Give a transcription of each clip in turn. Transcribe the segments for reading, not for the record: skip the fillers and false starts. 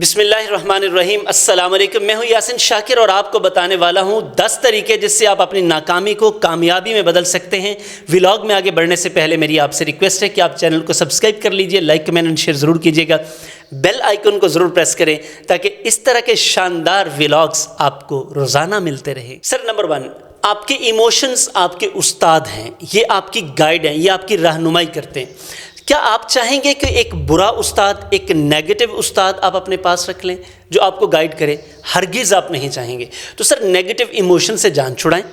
بسم اللہ الرحمن الرحیم۔ السلام علیکم، میں ہوں یاسین شاکر اور آپ کو بتانے والا ہوں 10 طریقے جس سے آپ اپنی ناکامی کو کامیابی میں بدل سکتے ہیں۔ ولاگ میں آگے بڑھنے سے پہلے میری آپ سے ریکویسٹ ہے کہ آپ چینل کو سبسکرائب کر لیجئے، لائک کمنٹ اور شیئر ضرور کیجئے گا، بیل آئیکن کو ضرور پریس کریں تاکہ اس طرح کے شاندار ولاگز آپ کو روزانہ ملتے رہیں۔ سر نمبر 1، آپ کے ایموشنز آپ کے استاد ہیں، یہ آپ کی گائیڈ ہیں، یہ آپ کی رہنمائی کرتے ہیں۔ کیا آپ چاہیں گے کہ ایک برا استاد، ایک نیگیٹو استاد آپ اپنے پاس رکھ لیں جو آپ کو گائیڈ کرے؟ ہرگز آپ نہیں چاہیں گے۔ تو سر نیگیٹو ایموشن سے جان چھڑائیں،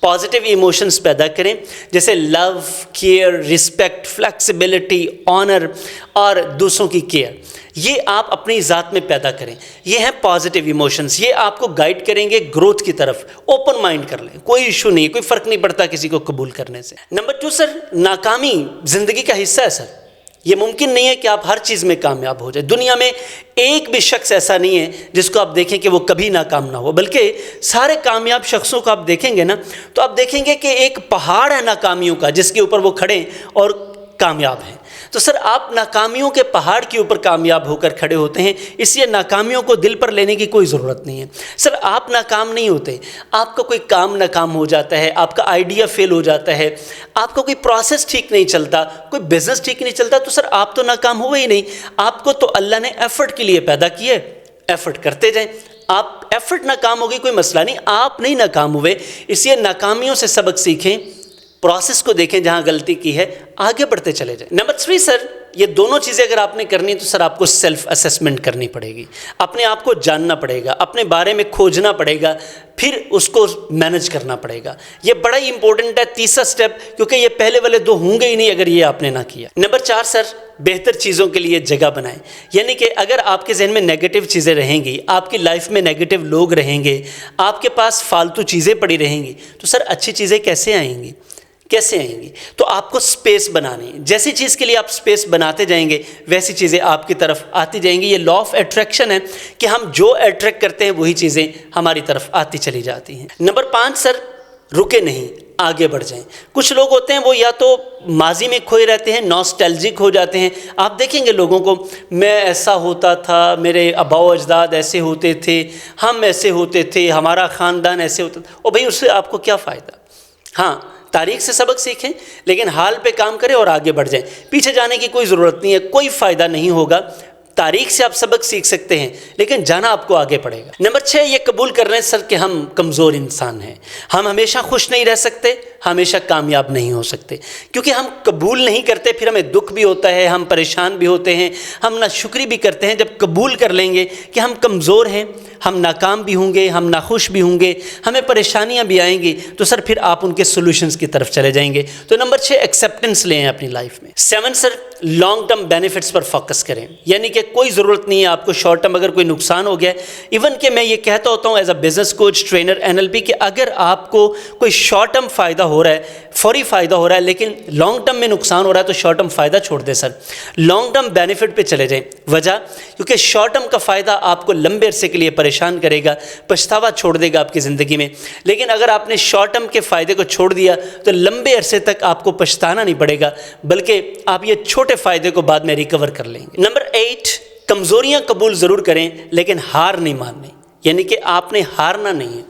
پازیٹیو ایموشنز پیدا کریں، جیسے لو، کیئر، رسپیکٹ، فلیکسیبلٹی، آنر اور دوسروں کی کیئر۔ یہ آپ اپنی ذات میں پیدا کریں، یہ ہیں پازیٹیو ایموشنز، یہ آپ کو گائیڈ کریں گے گروتھ کی طرف۔ اوپن مائنڈ کر لیں، کوئی ایشو نہیں ہے، کوئی فرق نہیں پڑتا کسی کو قبول کرنے سے۔ نمبر 2 سر، ناکامی زندگی کا حصہ ہے سر۔ یہ ممکن نہیں ہے کہ آپ ہر چیز میں کامیاب ہو جائیں۔ دنیا میں ایک بھی شخص ایسا نہیں ہے جس کو آپ دیکھیں کہ وہ کبھی ناکام نہ ہو، بلکہ سارے کامیاب شخصوں کو آپ دیکھیں گے نا تو آپ دیکھیں گے کہ ایک پہاڑ ہے ناکامیوں کا جس کے اوپر وہ کھڑے اور کامیاب ہیں۔ تو سر آپ ناکامیوں کے پہاڑ کے اوپر کامیاب ہو کر کھڑے ہوتے ہیں، اس لیے ناکامیوں کو دل پر لینے کی کوئی ضرورت نہیں ہے۔ سر آپ ناکام نہیں ہوتے، آپ کا کوئی کام ناکام ہو جاتا ہے، آپ کا آئیڈیا فیل ہو جاتا ہے، آپ کا کوئی پروسیس ٹھیک نہیں چلتا، کوئی بزنس ٹھیک نہیں چلتا، تو سر آپ تو ناکام ہوئے ہی نہیں۔ آپ کو تو اللہ نے ایفرٹ کے لیے پیدا کیا ہے، ایفرٹ کرتے جائیں۔ آپ ایفرٹ ناکام ہوگی کوئی مسئلہ نہیں، آپ نہیں ناکام ہوئے، اس لیے ناکامیوں سے سبق سیکھیں، پروسیس کو دیکھیں، جہاں غلطی کی ہے آگے بڑھتے چلے جائیں۔ نمبر 3 سر، یہ دونوں چیزیں اگر آپ نے کرنی تو سر آپ کو سیلف اسیسمنٹ کرنی پڑے گی، اپنے آپ کو جاننا پڑے گا، اپنے بارے میں کھوجنا پڑے گا، پھر اس کو مینج کرنا پڑے گا۔ یہ بڑا ہی امپورٹنٹ ہے، تیسرا سٹیپ، کیونکہ یہ پہلے والے 2 ہوں گے ہی نہیں اگر یہ آپ نے نہ کیا۔ نمبر 4 سر، بہتر چیزوں کے لیے جگہ بنائیں، یعنی کہ اگر آپ کے ذہن میں نیگیٹو چیزیں رہیں گی، آپ کی لائف میں نیگیٹو لوگ رہیں گے، آپ کے پاس فالتو چیزیں پڑی رہیں گی، تو سر اچھی چیزیں کیسے آئیں گی؟ کیسے آئیں گی؟ تو آپ کو سپیس بنانی ہے، جیسی چیز کے لیے آپ سپیس بناتے جائیں گے ویسی چیزیں آپ کی طرف آتی جائیں گی۔ یہ لا آف اٹریکشن ہے کہ ہم جو اٹریکٹ کرتے ہیں وہی چیزیں ہماری طرف آتی چلی جاتی ہیں۔ نمبر 5 سر، رکے نہیں، آگے بڑھ جائیں۔ کچھ لوگ ہوتے ہیں وہ یا تو ماضی میں کھوئے رہتے ہیں، ناسٹیلجک ہو جاتے ہیں۔ آپ دیکھیں گے لوگوں کو، میں ایسا ہوتا تھا، میرے آباء و اجداد ایسے ہوتے تھے، ہم ایسے ہوتے تھے، ہمارا خاندان ایسے ہوتا تھا۔ اور بھائی اس سے آپ کو کیا فائدہ؟ ہاں، تاریخ سے سبق سیکھیں لیکن حال پہ کام کریں اور آگے بڑھ جائیں۔ پیچھے جانے کی کوئی ضرورت نہیں ہے، کوئی فائدہ نہیں ہوگا۔ تاریخ سے آپ سبق سیکھ سکتے ہیں لیکن جانا آپ کو آگے پڑے گا۔ نمبر 6، یہ قبول کر لیں سر کہ ہم کمزور انسان ہیں، ہم ہمیشہ خوش نہیں رہ سکتے، ہمیشہ کامیاب نہیں ہو سکتے، کیونکہ ہم قبول نہیں کرتے، پھر ہمیں دکھ بھی ہوتا ہے، ہم پریشان بھی ہوتے ہیں، ہم ناشکری بھی کرتے ہیں۔ جب قبول کر لیں گے کہ ہم کمزور ہیں، ہم ناکام بھی ہوں گے، ہم ناخوش بھی ہوں گے، ہمیں پریشانیاں بھی آئیں گی، تو سر پھر آپ ان کے سولوشنز کی طرف چلے جائیں گے۔ تو نمبر 6، ایکسیپٹنس لیں اپنی لائف میں۔ 7 سر، لانگ ٹرم بینیفٹس پر فوکس کریں، یعنی کہ کوئی ضرورت نہیں ہے آپ کو شارٹ ٹرم اگر کوئی نقصان ہو گیا ہے، ایون کہ میں یہ کہتا ہوتا ہوں as a business coach, trainer, NLP، کہ اگر آپ کو کوئی شارٹ ٹرم فائدہ ہو رہا ہے، فوری فائدہ ہو رہا ہے، لیکن لانگ ٹرم میں نقصان ہو رہا ہے، تو شارٹ ٹرم فائدہ چھوڑ دیں سر، لانگ ٹرم بینیفٹ پہ چلے جائیں۔ وجہ کیونکہ شارٹ ٹرم کا فائدہ آپ کو لمبے عرصے کے لیے پریشان کرے گا، پچھتاوا چھوڑ دے گا آپ کی زندگی میں، لیکن اگر آپ نے شارٹ ٹرم کے فائدے کو چھوڑ دیا تو لمبے عرصے تک آپ کو پچھتانا نہیں پڑے گا، بلکہ آپ یہ چھوٹے فائدے کو بعد میں ریکور کر لیں گے۔ نمبر 8، کمزوریاں قبول ضرور کریں لیکن ہار نہیں ماننی، یعنی کہ آپ نے ہارنا نہیں ہے۔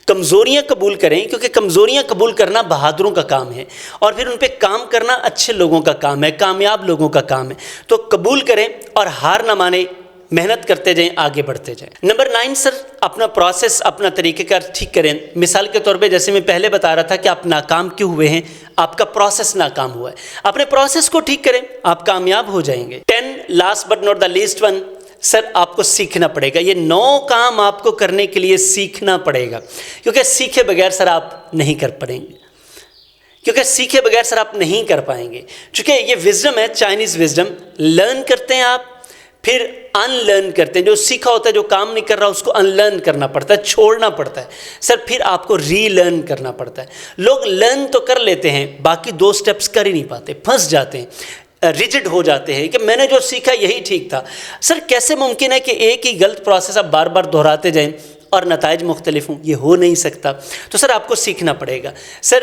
کمزوریاں قبول کریں کیونکہ کمزوریاں قبول کرنا بہادروں کا کام ہے، اور پھر ان پہ کام کرنا اچھے لوگوں کا کام ہے، کامیاب لوگوں کا کام ہے۔ تو قبول کریں اور ہار نہ مانیں، محنت کرتے جائیں، آگے بڑھتے جائیں۔ نمبر 9 سر، اپنا پروسیس، اپنا طریقہ کار ٹھیک کریں۔ مثال کے طور پہ جیسے میں پہلے بتا رہا تھا کہ آپ ناکام کیوں ہوئے ہیں، آپ کا پروسیس ناکام ہوا ہے، اپنے پروسیس کو ٹھیک کریں، آپ کامیاب ہو جائیں گے۔ 10، last but not the least one, sir آپ کو سیکھنا پڑے گا۔ یہ 9 کام آپ کو کرنے کے لیے سیکھنا پڑے گا، کیونکہ سیکھے بغیر سر آپ نہیں کر پائیں گے، چونکہ یہ وزڈم ہے، چائنیز وزڈم، لرن کرتے ہیں آپ، پھر ان لرن کرتے ہیں۔ جو سیکھا ہوتا ہے، جو کام نہیں کر رہا اس کو ان لرن کرنا پڑتا ہے، چھوڑنا پڑتا ہے سر، پھر آپ کو ری لرن کرنا پڑتا ہے۔ لوگ لرن تو کر لیتے ہیں، باقی 2 سٹیپس کر ہی نہیں پاتے، پھنس جاتے ہیں، ریجڈ ہو جاتے ہیں کہ میں نے جو سیکھا یہی ٹھیک تھا۔ سر کیسے ممکن ہے کہ ایک ہی غلط پروسیس آپ بار بار دہراتے جائیں اور نتائج مختلف ہوں؟ یہ ہو نہیں سکتا۔ تو سر آپ کو سیکھنا پڑے گا۔ سر